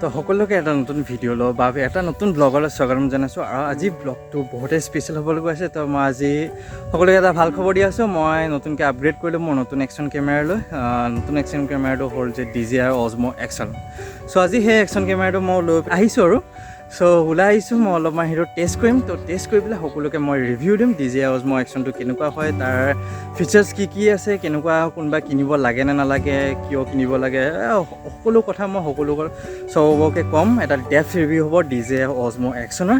তো সকলোকে এটা নতুন ভিডিঅ' লওঁ বা এটা নতুন ব্লগলৈ স্বাগতম জনাইছোঁ আৰু আজি ব্লগটো বহুতেই স্পেচিয়েল হ'বলৈ গৈ আছে। তো মই আজি সকলোকে এটা ভাল খবৰ দি আছোঁ। মই নতুনকৈ আপগ্ৰেড কৰিলোঁ মোৰ নতুন একশ্যন কেমেৰালৈ। নতুন একশ্যন কেমেৰাটো হ'ল যে Dji Osmo একশ্যন। চ' আজি সেই একশ্যন কেমেৰাটো মই লৈ আহিছোঁ আৰু চ' ওলাই আহিছোঁ। মই অলপমান সেইটো টেষ্ট কৰিম। তো টেষ্ট কৰি পেলাই সকলোকে মই ৰিভিউ দিম Dji Osmo একশ্যনটো কেনেকুৱা হয়, তাৰ ফিচাৰ্ছ কি আছে, কেনেকুৱা কোনোবা কিনিব লাগে নে নালাগে, কিয় কিনিব লাগে, সকলো কথা মই চবকে ক'ম। এটা ডেপথ ৰিভিউ হ'ব Dji Osmo একশ্যনৰ।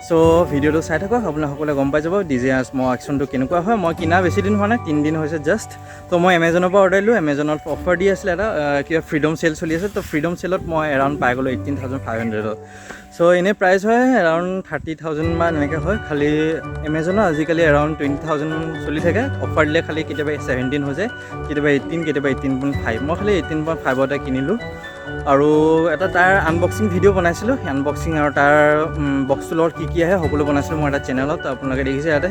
চ' ভিডিঅ'টো চাই থাকক, আপোনালোকে সকলোৱে গম পাই যাব Dji Osmo একশ্যনটো কেনেকুৱা হয়। মই কিনা বেছি দিন হোৱা নাই, 3 দিন হৈছে জাষ্ট। তো মই এমেজনৰ পৰা অৰ্ডাৰ দিলোঁ। এমেজনত অফাৰ দি আছিলে এটা কিবা ফ্ৰীডম চেল চলি আছে। তো ফ্ৰীডম চেলত মই এৰাউণ্ড পাই গ'লোঁ 18,500। চ' এনেই প্ৰাইচ হয় এৰাউণ্ড 30,000 বা এনেকৈ হয়। খালি এমেজনত আজিকালি এৰাউণ্ড 20,000 চলি থাকে। অফাৰ দিলে খালি কেতিয়াবা 17 হৈ যায়, কেতিয়াবা 18, কেতিয়াবা 18.5। মই খালি 18.5তে কিনিলোঁ। আৰু এটা তাৰ আনবক্সিং ভিডিঅ' বনাইছিলোঁ। আনবক্সিং আৰু তাৰ বক্সটোৰ লগত কি আহে সকলো বনাইছিলোঁ মই এটা চেনেলত। আপোনালোকে দেখিছে ইয়াতে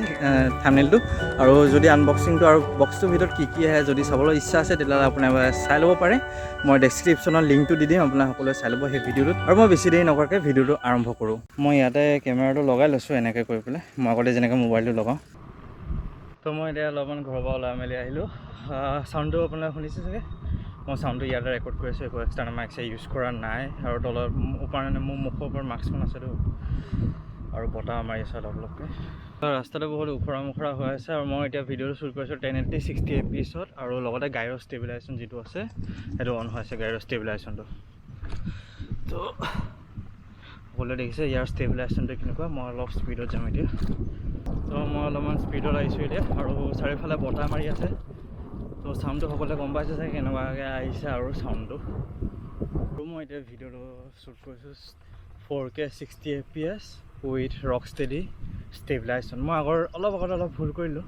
থাম্বনেইলটো। আৰু যদি আনবক্সিংটো আৰু বক্সটোৰ ভিতৰত কি আহে যদি চাবলৈ ইচ্ছা আছে তেতিয়াহ'লে আপোনালোকে চাই ল'ব পাৰে। মই ডেছক্ৰিপশ্যনত লিংকটো দি দিম, আপোনালোকে সকলোৱে চাই ল'ব সেই ভিডিঅ'টোত। আৰু মই বেছি দেৰি নকৰাকৈ ভিডিঅ'টো আৰম্ভ কৰোঁ। মই ইয়াতে কেমেৰাটো লগাই লৈছোঁ এনেকৈ কৰি পেলাই, মই আগতে যেনেকৈ মোবাইলটো লগাওঁ। তো মই এতিয়া অলপমান ঘৰৰ পৰা ওলাই মেলি আহিলোঁ। চাউণ্ডটো আপোনালোকে শুনিছে চাগে। মই চাউণ্ডটো ইয়াতে ৰেকৰ্ড কৰি আছোঁ, একো এক্সটাৰ্নেল মাইক ইউজ কৰা নাই। আৰু তলত ওপৰত মোৰ মুখৰ ওপৰত মাস্কখন আছেতো, আৰু বতাহ মাৰি আছে অলপ অলপকৈ। ৰাস্তাটো বহুত ওখৰা মোখৰা হৈ আছে। আৰু মই এতিয়া ভিডিঅ'টো শ্বুট কৰিছোঁ 1080 60 fps আৰু লগতে গাড়ীৰ ষ্টেবিলাইজেশ্যন যিটো আছে সেইটো অন হৈ আছে, গাড়ীৰ ষ্টেবিলাইজেশ্যনটো। তো সকলোৱে দেখিছে ইয়াৰ ষ্টেবিলাইজেশ্যনটো কেনেকুৱা। মই অলপ স্পীডত যাম এতিয়া। তো মই অলপমান স্পীডত আহিছোঁ এতিয়া, আৰু চাৰিওফালে বতাহ মাৰি আছে। তো চাউণ্ডটো সকলোৱে গম পাইছে চাগে কেনেকুৱাকৈ আহিছে আৰু চাউণ্ডটো। আৰু মই এতিয়া ভিডিঅ'টো শ্বুট কৰিছোঁ 4K 60 fps with rock steady stabilization. মই অলপ ভুল কৰিলোঁ,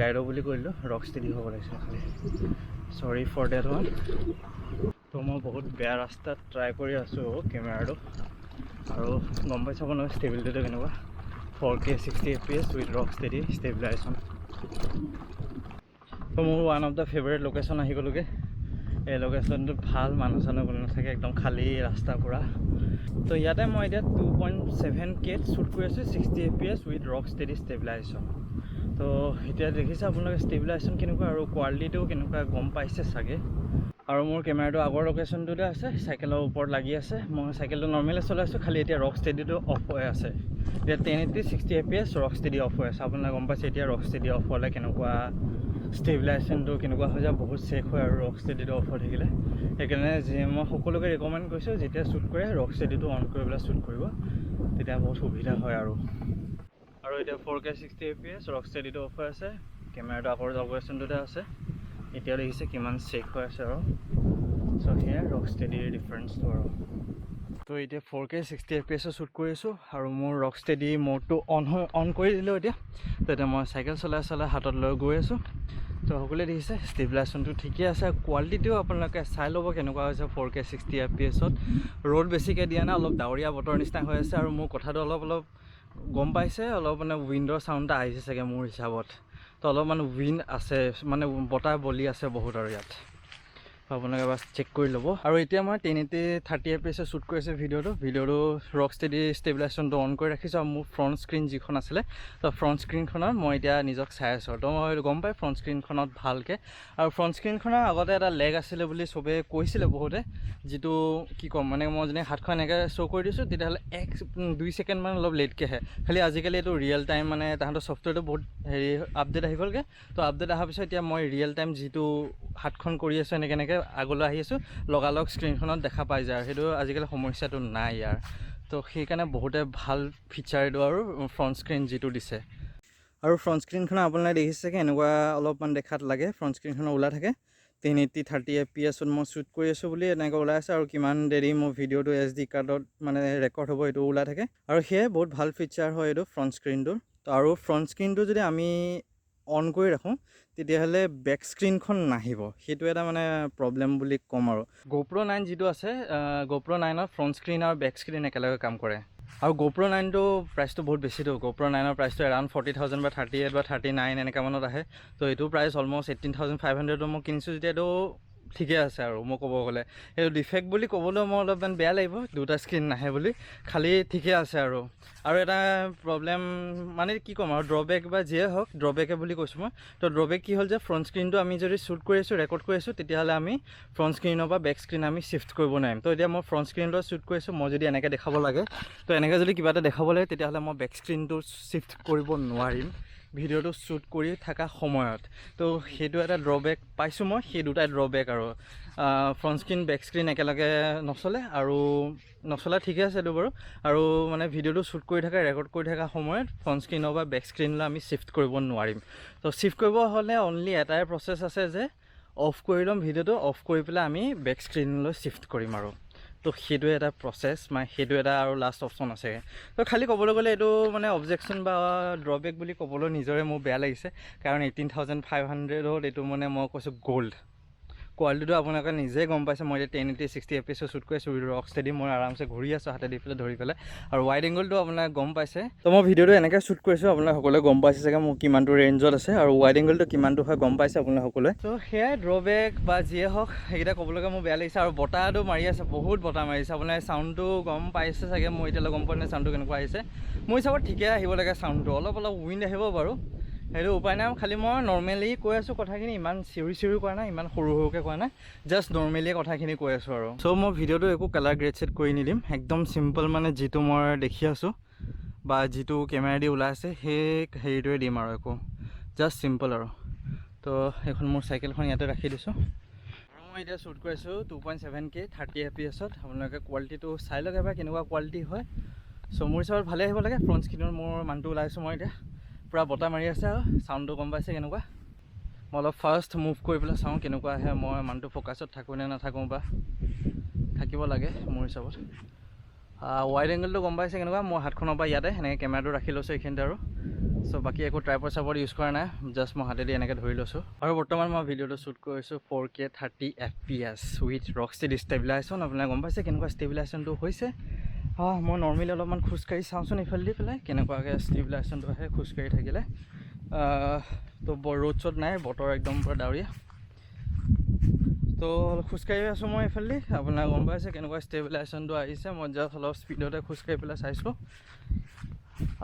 গাইড বুলি কৰিলোঁ, ৰক ষ্টেডি হ'ব লাগিছিল খালি। Sorry for date one. তো মই বহুত বেয়া ৰাস্তাত ট্ৰাই কৰি আছোঁ কেমেৰাটো, আৰু গম পাই চাব নহয় ষ্টেবিলিটিটো কেনেকুৱা। 4K 60 fps with rock steady stabilization. তো মোৰ one of the favourite location আহি গ'লোগৈ। এই লোকেশ্যনটোত ভাল মানুহ চানুহ কোনো নাথাকে, একদম খালী ৰাস্তা পুৰা। তো ইয়াতে মই এতিয়া 2.7Kত শ্বুট কৰি আছোঁ 60 fps with rock steady stabilization. তো এতিয়া দেখিছে আপোনালোকে ষ্টেবিলাইজেশ্যন কেনেকুৱা আৰু কোৱালিটিটো কেনেকুৱা গম পাইছে চাগে। আৰু মোৰ কেমেৰাটো আগৰ লোকেশ্যনটোতে আছে, চাইকেলৰ ওপৰত লাগি আছে। মই চাইকেলটো নৰ্মেলি চলাই আছোঁ, খালি এতিয়া ৰক ষ্টেডিটো অফ হৈ আছে। এতিয়া 1080 60 fps ৰক ষ্টেডি অফ হৈ আছে। আপোনালোকে গম পাইছে এতিয়া ৰক ষ্টেডি অফ হ'লে কেনেকুৱা ষ্টেবিলাইজেশ্যনটো কেনেকুৱা হৈ যায়, বহুত চেক হয় আৰু ৰক ষ্টেডিটো অফ হৈ থাকিলে। সেইকাৰণে মই সকলোকে ৰিকমেণ্ড কৰিছোঁ যেতিয়া শ্বুট কৰে ৰক ষ্টেডিটো অন কৰি পেলাই শ্বুট কৰিব, তেতিয়া বহুত সুবিধা হয়। আৰু এতিয়া 4K 60 fps ৰক ষ্টেডিটো অফ হৈ আছে, কেমেৰাটো আগৰ লোকেশ্যনটোতে আছে। এতিয়া দেখিছে কিমান চেক হৈ আছে আৰু। চ' সেয়াই ৰক ষ্টেডিৰ ডিফাৰেঞ্চটো আৰু। তো এতিয়া 4K 60 fps শ্বুট কৰি আছোঁ, আৰু মোৰ ৰক ষ্টেডি মোডটো অন কৰি দিলোঁ এতিয়া। তো এতিয়া মই চাইকেল চলাই হাতত লৈ গৈ আছোঁ। তো সকলোৱে দেখিছে ষ্টেবিলাইজেশ্যনটো ঠিকেই আছে। কোৱালিটিও আপোনালোকে চাই ল'ব কেনেকুৱা হৈছে 4K 60 fpsত। ৰ'দ বেছিকৈ দিয়া নাই, অলপ ডাৱৰীয়া বতৰ নিচিনা হৈ আছে। আৰু মোৰ কথাটো অলপ গম পাইছে, অলপ মানে উইণ্ডৰ চাউণ্ড এটা আহিছে চাগে মোৰ হিচাপত। তো অলপমান উইণ্ড আছে, মানে বতাহ বলি আছে বহুত আৰু ইয়াত। আপোনালোকে বাছ চেক কৰি ল'ব। আৰু এতিয়া মই 1080 30 fps শ্বুট কৰিছোঁ ভিডিঅ'টো ৰক ষ্টেডি ষ্টেবিলাইজেশ্যনটো অন কৰি ৰাখিছোঁ। আৰু মোৰ ফ্ৰণ্ট স্ক্ৰীণ যিখন আছিলে, তো ফ্ৰণ্ট স্ক্ৰীণখনত মই এতিয়া নিজক চাই আছোঁ। তো মই গম পাই ফ্ৰণ্ট স্ক্ৰীণখনত ভালকৈ। আৰু ফ্ৰণ্ট স্ক্ৰীণখনৰ আগতে এটা লেগ আছিলে বুলি চবেই কৈছিলে বহুতে, যিটো কি ক'ম মানে মই যেনে হাতখন এনেকৈ শ্ব' কৰি দিছোঁ তেতিয়াহ'লে 1-2 ছেকেণ্ডমান অলপ লেটকৈ আহে। খালি আজিকালি এইটো ৰিয়েল টাইম, মানে তাহাঁতৰ ছফ্টৱেৰটো বহুত আপডেট আহি গ'লগৈ। তো আপডেট অহাৰ পিছত এতিয়া মই ৰিয়েল টাইম যিটো হাতখন কৰি আছোঁ এনেকৈ আগলৈ আহি আছোঁ, লগালগ স্ক্ৰীণখনত দেখা পাই যায়। আৰু সেইটো আজিকালি সমস্যাটো নাই ইয়াৰ। তো সেইকাৰণে বহুতে ভাল ফিচাৰ এইটো আৰু ফ্ৰণ্ট স্ক্ৰীণ যিটো দিছে। আৰু ফ্ৰণ্ট স্ক্ৰীণখন আপোনালোকে দেখিছে চাগে এনেকুৱা অলপমান দেখাত লাগে। ফ্ৰণ্ট স্ক্ৰীণখন ওলাই থাকে 1080 30 fpsত মই শ্বুট কৰি আছোঁ বুলি এনেকৈ ওলাই আছে। আৰু কিমান দেৰি মোৰ ভিডিঅ'টো SD কাৰ্ডত মানে ৰেকৰ্ড হ'ব এইটো ওলাই থাকে। আৰু সেয়াই বহুত ভাল ফিচাৰ হয় এইটো ফ্ৰণ্ট স্ক্ৰীণটোৰ। তো আৰু ফ্ৰণ্ট স্ক্ৰীণটো যদি আমি অন কৰি ৰাখোঁ তেতিয়াহ'লে বেক স্ক্ৰীণখন নাহিব। সেইটো এটা মানে প্ৰব্লেম বুলি ক'ম। আৰু GoPro 9 যিটো আছে, GoPro 9ত ফ্ৰণ্ট স্ক্ৰীণ আৰু বেক স্ক্ৰীণ একেলগে কাম কৰে। আৰু GoPro 9টো প্ৰাইচটো বহুত বেছিতো। GoPro 9ৰ প্ৰাইচটো এৰাউণ্ড 40,000 বা 38 বা 39 এনেকুৱা মানত আহে। তো এইটো প্ৰাইচ অলমষ্ট 18,500 মই কিনিছোঁ যেতিয়া এইটো ঠিকে আছে আৰু মই ক'ব গ'লে এইটো ডিফেক্ট বুলি ক'বলৈ মই অলপমান বেয়া লাগিব দুটা স্ক্ৰীন নাহে বুলি খালি ঠিকে আছে আৰু এটা প্ৰব্লেম মানে কি ক'ম আৰু ড্ৰবেক বা যিয়ে হওক ড্ৰবেকে বুলি কৈছোঁ মই তো ড্ৰবেক কি হ'ল যে ফ্ৰণ্ট স্ক্ৰীনটো আমি যদি শ্বুট কৰি আছোঁ ৰেকৰ্ড কৰি আছোঁ তেতিয়াহ'লে আমি ফ্ৰণ্ট স্ক্ৰীনৰ পৰা বেক স্ক্ৰীন আমি শ্বিফ্ট কৰিব নোৱাৰিম তো এতিয়া মই ফ্ৰণ্ট স্ক্ৰীনটো শ্বুট কৰি আছোঁ মই যদি এনেকৈ দেখাব লাগে তো এনেকৈ যদি কিবা এটা দেখাব লাগে তেতিয়াহ'লে মই বেক স্ক্ৰীনটো শ্বিফ্ট কৰিব নোৱাৰিম ভিডিঅ'টো শ্বুট কৰি থকা সময়ত তো সেইটো এটা ড্ৰবেক পাইছোঁ মই সেই দুটাই ড্ৰবেক আৰু ফ্ৰণ্ট স্ক্ৰীন বেক স্ক্ৰীন একেলগে নচলে আৰু নচলা ঠিকে আছে এইটো বাৰু আৰু মানে ভিডিঅ'টো শ্বুট কৰি থকা ৰেকৰ্ড কৰি থকা সময়ত ফ্ৰণ্ট স্ক্ৰীনৰ বা বেক স্ক্ৰীনলৈ আমি শ্বিফ্ট কৰিব নোৱাৰিম তো শ্বিফ্ট কৰিব হ'লে অনলি এটাই প্ৰচেছ আছে যে অফ কৰি ল'ম ভিডিঅ'টো অফ কৰি পেলাই আমি বেক স্ক্ৰীনলৈ শ্বিফ্ট কৰিম আৰু তো সেইটোৱে এটা প্ৰচেছ মানে সেইটো এটা আৰু লাষ্ট অপশ্যন আছে তো খালি ক'বলৈ গ'লে এইটো মানে অবজেকশ্যন বা ড্ৰবেক বুলি ক'বলৈ নিজৰে মোৰ বেয়া লাগিছে কাৰণ 18,500 এইটো মানে মই কৈছোঁ গ'ল্ড কোৱালিটিটো আপোনালোকে নিজে গম পাইছে মই এতিয়া 1080 60 FPS শ্বুট কৰি আছোঁ ৰক ষ্টেডি মই আৰামছে ঘূৰি আছোঁ হাতে দি পেলাই ধৰি পেলাই আৰু ৱাইড এংগলটো আপোনালোকে গম পাইছে তো মই ভিডিঅ'টো এনেকৈ শ্বুট কৰিছোঁ আপোনালোকে সকলোৱে গম পাইছে চাগে মোৰ কিমানটো ৰেঞ্জত আছে আৰু ৱাইড এংগলটো কিমানটো হয় গম পাইছে আপোনালোকে সকলোৱে তো সেয়াই ড্ৰবেক বা যিয়ে হওক সেইকেইটা ক'বলৈকে মোৰ বেয়া লাগিছে আৰু বতাহটো মাৰি আছে বহুত বতাহ মাৰিছে আপোনাৰ চাউণ্ডটো গম পাইছে চাগে মই এতিয়ালৈ গম পোৱা নাই চাউণ্ডটো কেনেকুৱা আহিছে মোৰ হিচাপত ঠিকে আহিব লাগে চাউণ্ডটো অলপ উইণ্ড আহিব বাৰু সেইটো উপায় নাই খালি মই নৰ্মেলি কৈ আছোঁ কথাখিনি ইমান চিঞৰি কৰা নাই ইমান সৰুকৈ কোৱা নাই জাষ্ট নৰ্মেলি কথাখিনি কৈ আছোঁ আৰু চ' মই ভিডিঅ'টো একো কালাৰ গ্ৰেড ছেট কৰি নিদিম একদম চিম্পল মানে যিটো মই দেখি আছোঁ বা যিটো কেমেৰা দি ওলাই আছে সেই হেৰিটোৱে দিম আৰু একো জাষ্ট চিম্পল আৰু তো এইখন মোৰ চাইকেলখন ইয়াতে ৰাখি দিছোঁ আৰু মই এতিয়া শ্বুট কৰি আছোঁ 2.7K 30 FPSত আপোনালোকে কোৱালিটিটো চাই লওক এবাৰ কেনেকুৱা কোৱালিটি হয় চ' মোৰ হিচাপত ভালে আহিব লাগে ফ্ৰণ্ট স্ক্ৰীনৰ মোৰ মানুহটো ওলাইছোঁ মই এতিয়া পূৰা বতাহ মাৰি আছে আৰু চাউণ্ডটো গম পাইছে কেনেকুৱা মই অলপ ফাৰ্ষ্ট মুভ কৰি পেলাই চাওঁ কেনেকুৱা আহে মই মানুহটো ফ'কাছত থাকোঁ নে নাথাকোঁ বা থাকিব লাগে মোৰ হিচাপত ৱাইড এংগলটো গম পাইছে কেনেকুৱা মই হাতখনৰ পৰা ইয়াতে এনেকৈ কেমেৰাটো ৰাখি লৈছোঁ এইখিনিতে আৰু চ' বাকী একো ট্ৰাইপড চাইপড ইউজ কৰা নাই জাষ্ট মই হাতেদি এনেকৈ ধৰি লৈছোঁ আৰু বৰ্তমান মই ভিডিঅ'টো শ্বুট কৰিছোঁ 4K 30 FPS with rock steady stabilization আপোনালোকে গম পাইছে কেনেকুৱা ষ্টেবিলাইজেশ্যনটো হৈছে মই নৰ্মেলি অলপমান খোজকাঢ়ি চাওঁচোন ইফালে দি পেলাই কেনেকুৱাকৈ ষ্টেবিলাইজেশ্যনটো আহে খোজকাঢ়ি থাকিলে তো ৰ'দ চ'দ নাই বতৰ একদম পূৰা ডাৱৰীয়া তো খোজকাঢ়ি আছোঁ মই এইফালে দি আপোনালোকে গম পাইছে কেনেকুৱা ষ্টেবিলাইজেশ্যনটো আহিছে মই জাষ্ট অলপ স্পীডতে খোজকাঢ়ি পেলাই চাইছোঁ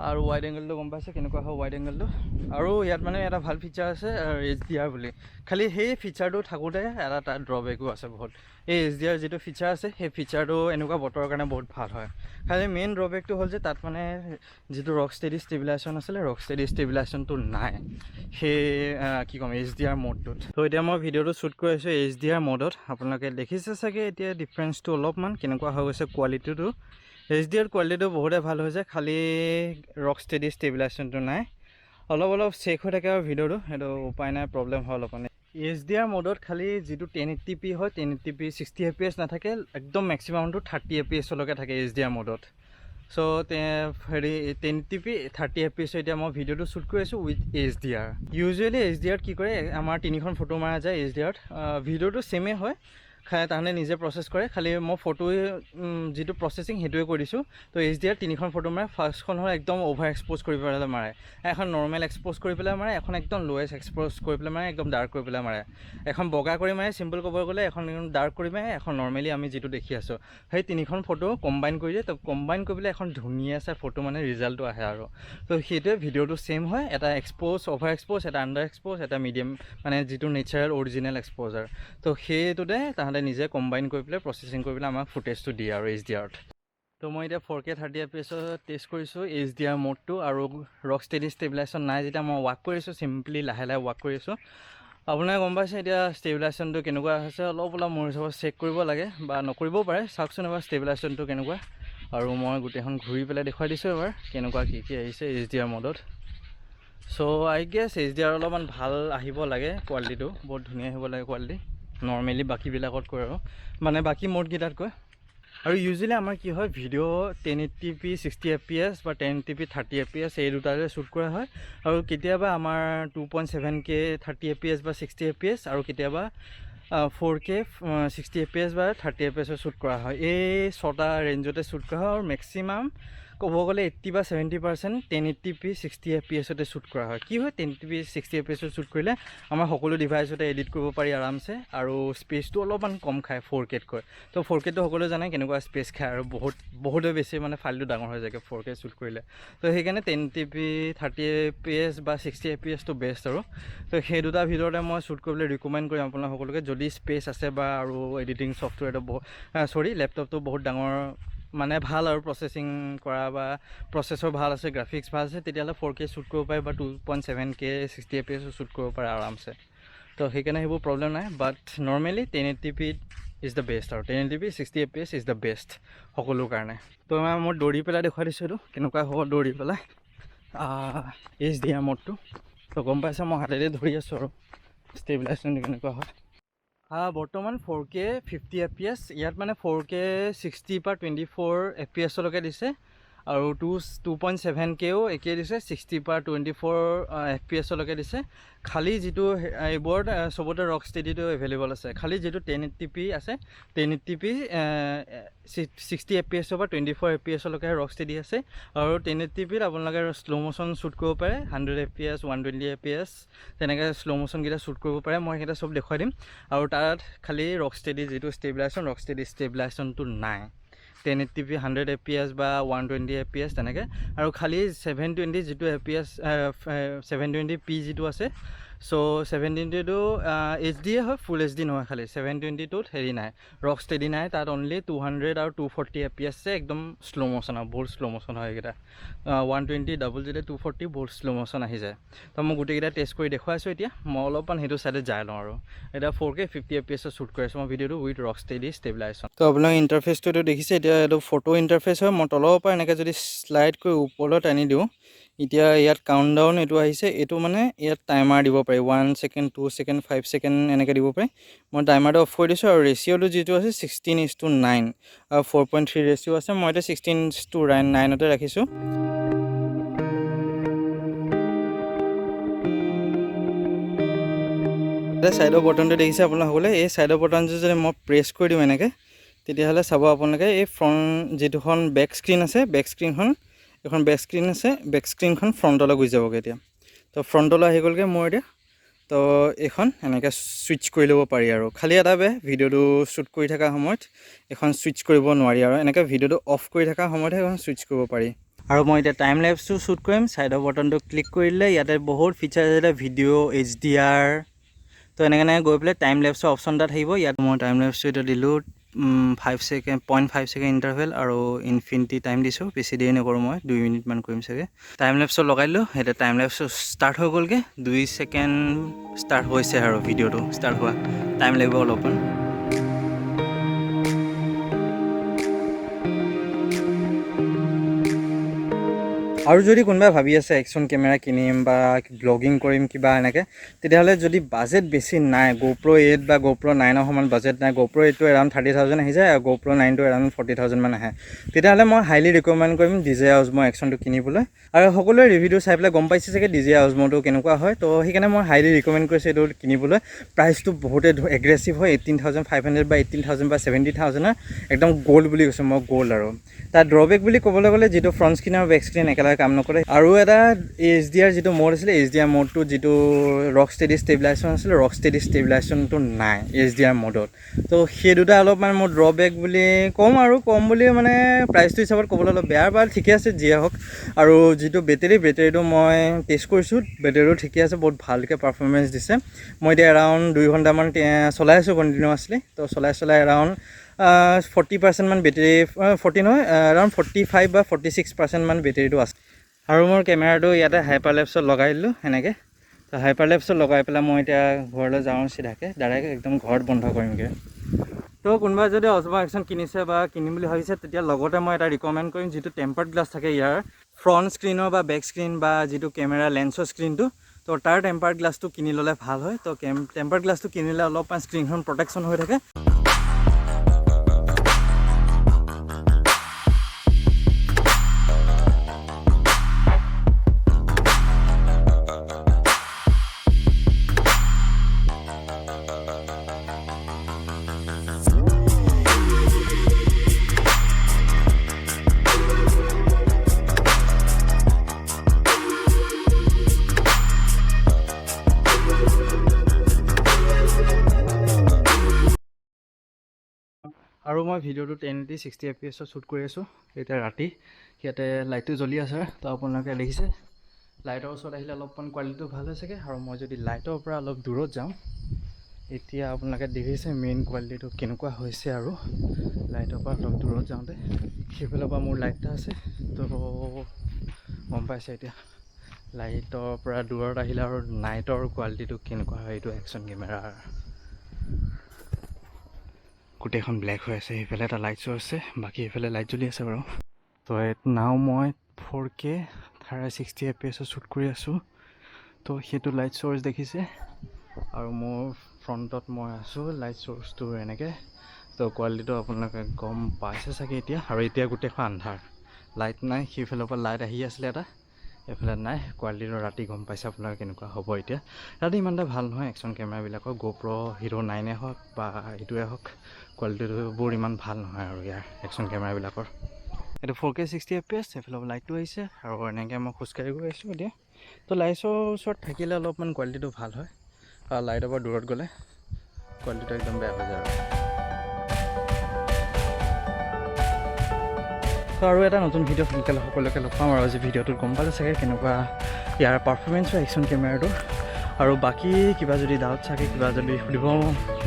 আৰু ৱাইড এংগলটো গম পাইছে কেনেকুৱা হয় ৱাইড এংগলটো আৰু ইয়াত মানে এটা ভাল ফিচাৰ আছে HDR বুলি খালি সেই ফিচাৰটো থাকোঁতে এটা তাৰ ড্ৰবেকো আছে বহুত এই HDR যিটো ফিচাৰ আছে সেই ফিচাৰটো এনেকুৱা বতৰৰ কাৰণে বহুত ভাল হয় খালি মেইন ড্ৰবেকটো হ'ল যে তাত মানে যিটো ৰক ষ্টেডি ষ্টেবিলাইজেশ্যন আছিলে ৰক ষ্টেডি ষ্টেবিলাইজেশ্যনটো নাই সেই কি ক'ম HDR মোডটোত তো এতিয়া মই ভিডিঅ'টো শ্বুট কৰি আছোঁ HDR মোডত আপোনালোকে দেখিছে চাগে এতিয়া ডিফাৰেঞ্চটো অলপমান কেনেকুৱা হৈ গৈছে কোৱালিটিটো HDR কোৱালিটিটো বহুতে ভাল হৈছে খালি ৰক ষ্টেডি ষ্টেবিলাইজেশ্যনটো নাই অলপ চেক হৈ থাকে আৰু ভিডিঅ'টো সেইটো উপায় নাই প্ৰব্লেম হয় অলপ মানে HDR মোডত খালি যিটো 1080p হয় 1080p 60 FPS নাথাকে একদম মেক্সিমামটো 30 FPSলৈকে থাকে HDR মোডত চ' হেৰি 1080p 30 FPS এতিয়া মই ভিডিঅ'টো শ্বুট কৰি আছোঁ উইথ HDR ইউজুৱেলি HDRত কি কৰে আমাৰ তিনিখন ফটো মাৰা যায় HDRত ভিডিঅ'টো ছেমেই হয় তাহাঁতে নিজে প্ৰচেছ কৰে খালি মই ফটো যিটো প্ৰচেছিং সেইটোৱে কৰি দিছোঁ তো HDR তিনিখন ফটো মাৰে ফাৰ্ষ্টখন হ'ল একদম অ'ভাৰ এক্সপ'জ কৰি পেলাই মাৰে এখন নৰ্মেল এক্সপ'জ কৰি পেলাই মাৰে এখন একদম ল'ৱেষ্ট এক্সপ'জ কৰি পেলাই মাৰে একদম ডাৰ্ক কৰি পেলাই মাৰে এখন বগা কৰি মাৰে চিম্পল ক'ব গ'লে এখন ডাৰ্ক কৰি মাৰে এখন নৰ্মেলি আমি যিটো দেখি আছোঁ সেই তিনিখন ফটো কম্বাইন কৰি দিয়ে তো কম্বাইন কৰি পেলাই এখন ধুনীয়া চাই ফটো মানে ৰিজাল্টটো আহে আৰু তো সেইটোৱে ভিডিঅ'টো ছেইম হয় এটা এক্সপ'জ অ'ভাৰ এক্সপ'জ এটা আণ্ডাৰ এক্সপ'জ এটা মিডিয়াম মানে যিটো নেচাৰেল অৰিজিনেল এক্সপ'জাৰ তো সেইটোতে তাহাঁতে নিজে কম্বাইন কৰি পেলাই প্ৰচেছিং কৰি পেলাই আমাক ফুটেজটো দিয়ে আৰু HDRত তো মই এতিয়া 4K 30 FPSত টেষ্ট কৰিছোঁ HDR মোডটো আৰু ৰক ষ্টেডি ষ্টেবিলাইজেশ্যন নাই যেতিয়া মই ৱাক কৰিছোঁ চিম্পলি লাহে ৱাক কৰি আছোঁ আপোনালোকে গম পাইছে এতিয়া ষ্টেবিলাইজেশ্যনটো কেনেকুৱা হৈছে অলপ মোৰ হিচাপত চেক কৰিব লাগে বা নকৰিবও পাৰে চাওকচোন এবাৰ ষ্টেবিলাইজেশ্যনটো কেনেকুৱা আৰু মই গোটেইখন ঘূৰি পেলাই দেখুৱাই দিছোঁ এবাৰ কেনেকুৱা কি আহিছে HDR মোডত চ' আই গেছ HDR অলপমান ভাল আহিব লাগে কোৱালিটিটো বহুত ধুনীয়া আহিব লাগে কোৱালিটি নৰ্মেলি বাকীবিলাকতকৈ আৰু মানে বাকী মোডকেইটাতকৈ আৰু ইউজুৱেলি আমাৰ কি হয় ভিডিঅ' 1080p 60 FPS বা 1080p 30 FPS এই দুটাৰে শ্বুট কৰা হয় আৰু কেতিয়াবা আমাৰ 2.7K 30 FPS বা 60 FPS আৰু কেতিয়াবা 4K 60 FPS বা 30 FPS শ্বুট কৰা হয় এই ছটা ৰেঞ্জতে শ্বুট কৰা হয় আৰু মেক্সিমাম ক'ব গ'লে 80 বা 70% 1080p 60 fpsতে শ্বুট কৰা হয়। কি হয় 1080p 60 fpsত শ্বুট কৰিলে আমাৰ সকলো ডিভাইচতে এডিট কৰিব পাৰি আৰামছে, আৰু স্পেচটো অলপমান কম খায় 4Kতকৈ। তো 4Kটো সকলোৱে জানে কেনেকুৱা স্পেচ খায়, আৰু বহুতে বেছি মানে ফাইলটো ডাঙৰ হৈ যায় 4K শ্বুট কৰিলে। তো সেইকাৰণে 1080p 30 fps বা 60 fpsটো বেষ্ট আৰু। তো সেই দুটাৰ ভিতৰতে মই শ্বুট কৰিবলৈ ৰিকমেণ্ড কৰিম আপোনাক সকলোকে, যদি স্পেচ আছে বা আৰু এডিটিং ছফ্টৱেৰটো লেপটপটো বহুত ডাঙৰ মানে ভাল আৰু প্ৰচেছিং কৰা বা প্ৰচেছৰ ভাল আছে, গ্ৰাফিক্স ভাল আছে, তেতিয়াহ'লে 4K শ্বুট কৰিব পাৰে বা 2.7K 60 fps শ্বুট কৰিব পাৰে আৰামছে। তো সেইকাৰণে সেইবোৰ প্ৰব্লেম নাই, but normally 1080p is the best, আৰু 1080p 60 fps is the best সকলো কাৰণে। তো মই দৌৰি পেলাই দেখুৱাই দিছোঁ এইটো কেনেকুৱা হ'ব দৌৰি পেলাই HDR মোডটো। তো গম পাইছে মই হাতেৰে ধৰি আছোঁ আৰু ষ্টেবিলাইজেশ্যনটো কেনেকুৱা হয়। বৰ্তমান 4K 50 fps, ইয়াত মানে 4K 60 পৰা 24 fpsলৈকে দিছে, আৰু 2.7Kও একেই দিছে, 60 পৰা 24 fpsলৈকে দিছে। খালি যিটো এইবোৰত চবতে ৰক ষ্টেডিটো এভেইলেবল আছে, খালি যিটো 1080p আছে 1080p 60 fps পৰা 24 fpsলৈকে ৰক ষ্টেডি আছে, আৰু 1080pত আপোনালোকে শ্ল' মোশ্যন শ্বুট কৰিব পাৰে, 100 fps 120 fps তেনেকৈ শ্ল' মোশ্যনকেইটা শ্বুট কৰিব পাৰে। মই সেইকেইটা চব দেখুৱাই দিম। আৰু তাত খালি ৰক ষ্টেডি যিটো ষ্টেবিলাইজেশ্যনটো নাই। 1080p 100 fps বা 120 fps তেনেকৈ, আৰু খালি 720 যিটো fps 720p যিটো আছে, চ' 720টো HD হয়, ফুল HD নহয়, খালি 720টোত হেৰি নাই, ৰক ষ্টেডি নাই, তাত অনলি 200 আৰু 240 fps একদম শ্ল' মোশ্যন আৰু বহুত শ্ল' মোশ্যন হয় এইকেইটা। 120 ডাবল যেতে 240 বহুত শ্ল' মোশ্যন আহি যায়। তো মই গোটেইকেইটা টেষ্ট কৰি দেখুৱাইছোঁ। এতিয়া মই অলপমান সেইটো চাইডে যাই লওঁ, আৰু এতিয়া 4K 50 fps শ্বুট কৰি আছোঁ মই ভিডিঅ'টো উইথ ৰক ষ্টেডি ষ্টেবিলাইজেশ্যন। তো আপোনালোকে ইণ্টাৰফেচটো দেখিছে, এতিয়া এইটো ফটো ইণ্টাৰফেচ হয়। মই তলৰ পৰা এনেকৈ যদি শ্লাইড কৰি ওপৰলৈ টানি দিওঁ, এতিয়া ইয়াত কাউণ্টডাউন এইটো আহিছে, এইটো মানে ইয়াত টাইমাৰ দিব পাৰি, 1 ছেকেণ্ড 2 ছেকেণ্ড 5 ছেকেণ্ড এনেকৈ দিব পাৰি। মই টাইমাৰটো অফ কৰি দিছোঁ, আৰু ৰেচিঅ'টো যিটো আছে 16:9 আৰু 4.3 ৰেচিঅ' আছে, মই এতিয়া 16:9তে ৰাখিছোঁ। ছাইডৰ বটনটো দেখিছে আপোনালোকসকলে, এই ছাইডৰ বটনটো যদি মই প্ৰেছ কৰি দিওঁ এনেকৈ, তেতিয়াহ'লে চাব আপোনালোকে এই ফ্ৰণ্ট যিটোখন বেক স্ক্ৰীণ আছে, বেক স্ক্ৰীণখন এখন বেক স্ক্ৰীণ আছে, বেক স্ক্ৰীণখন ফ্ৰণ্টলৈ গুচি যাবগৈ এতিয়া। তো ফ্ৰণ্টলৈ আহি গ'লগৈ মোৰ এতিয়া। তো এইখন এনেকৈ ছুইচ কৰি ল'ব পাৰি, আৰু খালি এটা ভিডিঅ'টো শ্বুট কৰি থকা সময়ত এখন ছুইচ কৰিব নোৱাৰি, আৰু এনেকৈ ভিডিঅ'টো অফ কৰি থকা সময়তহে এখন ছুইচ কৰিব পাৰি। আৰু মই এতিয়া টাইম লেপছটো শ্বুট কৰিম। ছাইডৰ বটনটো ক্লিক কৰিলে ইয়াতে বহুত ফিচাৰ আছে, ভিডিঅ' HDR। তো এনেকৈ গৈ পেলাই টাইম লেপছৰ অপশ্যন এটা থাকিব, ইয়াত মই টাইম লেপছটো এতিয়া দিলোঁ 5 ছেকেণ্ড 0.5 ছেকেণ্ড ইণ্টাৰভেল, আৰু ইনফিনিটি টাইম দিছোঁ, বেছি দেৰি নকৰোঁ, মই 2 মিনিটমান কৰিম চাগে। টাইম লেপছটো লগাই দিলোঁ, এতিয়া টাইম লেপছটো ষ্টাৰ্ট হৈ গ'লগৈ, 2 ছেকেণ্ড ষ্টাৰ্ট হৈছে, আৰু ভিডিঅ'টো ষ্টাৰ্ট হোৱা টাইম লাগিব অলপমান। আৰু যদি কোনোবাই ভাবি আছে একশ্যন কেমেৰা কিনিম বা ব্লগিং কৰিম কিবা এনেকৈ, তেতিয়াহ'লে যদি বাজেট বেছি নাই, GoPro 8 বা GoPro 9ৰ সমান বাজেট নাই, GoPro 8টো এৰাউণ্ড 30,000 আহি যায়, আৰু GoPro 9টো এৰাউণ্ড 40,000 মান আহে, তেতিয়াহ'লে মই হাইলি ৰিকমেণ্ড কৰিম Dji Osmo একশ্যনটো কিনিবলৈ। আৰু সকলোৱে ৰিভিউটো চাই পেলাই গম পাইছে চাগে Dji Osmoটো কেনেকুৱা হয়। তো সেইকাৰণে মই হাইলি ৰিকমেণ্ড কৰিছোঁ এইটো কিনিবলৈ। প্ৰাইচটো বহুতে এগ্ৰেছিভ হয়, 18,500 বা 18,000 বা 70,000 একদম গ'ল্ড বুলি কৈছোঁ মই, গ'ল্ড। আৰু তাৰ ড্ৰবেক বুলি ক'বলৈ গ'লে যিটো ফ্ৰণ্ট স্ক্ৰীন আৰু বেক স্ক্ৰীন একেলগে কাম নকৰে, আৰু এটা HDR যিটো মোড আছিলে, HDR মোডটো যিটো ৰক ষ্টেডি ষ্টেবিলাইজেশ্যন আছিলে, ৰক ষ্টেডি ষ্টেবিলাইজেশ্যনটো নাই HDR মোডত। তো সেই দুটা অলপমান মোৰ ড্ৰবেক বুলি ক'ম, আৰু কম বুলি মানে প্ৰাইচটো হিচাপত ক'বলৈ অলপ বেয়া, বা ঠিকে আছে যিয়ে হওক। আৰু যিটো বেটেৰীটো মই টেষ্ট কৰিছোঁ, বেটেৰীটো ঠিকে আছে, বহুত ভালকৈ পাৰফৰ্মেঞ্চ দিছে। মই এতিয়া এৰাউণ্ড 2 ঘণ্টামান চলাই আছোঁ কণ্টিনিউৱাছলি। তো চলাই এৰাউণ্ড 40% মান বেটেৰী, 40 নহয়, এৰাউণ্ড 45 বা 46% মান বেটেৰীটো আছে। আৰু মোৰ কেমেৰাটো ইয়াতে হাইপাৰ লেপছত লগাই দিলোঁ এনেকৈ। তো হাইপাৰ লেপছত লগাই পেলাই মই এতিয়া ঘৰলৈ যাওঁ চিধাকৈ, ডাইৰেক্ট একদম ঘৰত বন্ধ কৰিমগৈ। তো কোনোবাই যদি অজমা একশ্যন কিনিছে বা কিনিম বুলি ভাবিছে, তেতিয়া লগতে মই এটা ৰিকমেণ্ড কৰিম, যিটো টেম্পাৰ্ড গ্লাছ থাকে ইয়াৰ ফ্ৰণ্ট স্ক্ৰীনৰ বা বেক স্ক্ৰীন বা যিটো কেমেৰা লেন্সৰ স্ক্ৰীনটো, তো তাৰ টেম্পাৰ্ড গ্লাছটো কিনি ল'লে ভাল হয়। তো টেম্পাৰ্ড গ্লাছটো কিনিলে অলপমান স্ক্ৰীনখন প্ৰটেকশ্যন হৈ থাকে। মই ভিডিঅ'টো 1080 60 fps শ্বুট কৰি আছোঁ এতিয়া ৰাতি ইয়াতে লাইটটো জ্বলি আছে তো আপোনালোকে দেখিছে লাইটৰ ওচৰত আহিলে অলপমান কোৱালিটিটো ভাল হৈ চাগে আৰু মই যদি লাইটৰ পৰা অলপ দূৰত যাওঁ এতিয়া আপোনালোকে দেখিছে মেইন কোৱালিটিটো কেনেকুৱা হৈছে আৰু লাইটৰ পৰা অলপ দূৰত যাওঁতে সেইফালৰ পৰা মোৰ লাইট এটা আছে তো গম পাইছে এতিয়া লাইটৰ পৰা দূৰত আহিলে আৰু নাইটৰ কোৱালিটিটো কেনেকুৱা হয় এইটো একশ্যন কেমেৰাৰ গোটেইখন ব্লেক হৈ আছে সেইফালে এটা লাইট শ্ব' আছে বাকী সেইফালে লাইট জ্বলি আছে বাৰু তো নাও মই 4K 60 fps শ্বুট কৰি আছোঁ তো সেইটো লাইট চ'ৰ্চ দেখিছে আৰু মোৰ ফ্ৰণ্টত মই আছোঁ লাইট চ'ৰ্চটো এনেকৈ তো কোৱালিটিটো আপোনালোকে গম পাইছে চাগে এতিয়া আৰু এতিয়া গোটেইখন আন্ধাৰ লাইট নাই সেইফালৰ পৰা লাইট আহি আছিলে এটা এইফালে নাই কোৱালিটিটো ৰাতি গম পাইছে আপোনালোকে কেনেকুৱা হ'ব এতিয়া ৰাতি ইমান এটা ভাল নহয় একশ্যন কেমেৰাবিলাকৰ GoPro Hero 9 হওক বা এইটোৱে হওক কোৱালিটিটো বৰ ইমান ভাল নহয় আৰু ইয়াৰ একশ্যন কেমেৰাবিলাকৰ এইটো 4K 60 fps এইফালে লাইটটো আহিছে আৰু এনেকৈ মই খোজকাঢ়ি গৈ আছোঁ এতিয়া তো লাইটৰ ওচৰত থাকিলে অলপমান কোৱালিটিটো ভাল হয় আৰু লাইটৰ পৰা দূৰত গ'লে কোৱালিটিটো একদম বেয়া হৈ যায় আৰু এটা নতুন ভিডিঅ' সোনকালে সকলোকে লগ পাম আৰু আজি ভিডিঅ'টোত গম পালে চাগে কেনেকুৱা ইয়াৰ পাৰফৰ্মেঞ্চ হয় একশ্যন কেমেৰাটো আৰু বাকী কিবা যদি ডাউট চাগে কিবা যদি সুধিব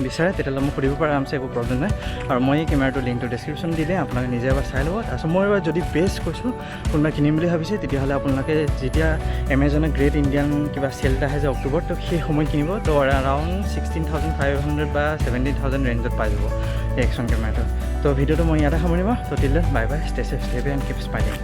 বিচাৰে তেতিয়াহ'লে মোক সুধিব পাৰে আৰামছে একো প্ৰব্লেম নাই আৰু মই এই কেমেৰাটোৰ লিংকটো ডেছক্ৰিপশ্যন দিলে আপোনালোকে নিজে এবাৰ চাই ল'ব তাৰপিছত মই এবাৰ যদি বেষ্ট কৈছোঁ কোনোবাই কিনিম বুলি ভাবিছে তেতিয়াহ'লে আপোনালোকে যেতিয়া এমেজনৰ গ্ৰেট ইণ্ডিয়ান কিবা চেল এটা আহে যে অক্টোবৰত তো সেই সময়ত কিনিব তো এৰাউণ্ড 16,500 বা 17,000 ৰেঞ্জত পাই যাব এই একশ্যন কেমেৰাটো তো ভিডিঅ'টো মই ইয়াতে সামৰিম তো till then bye bye stay safe stay happy and keep smiling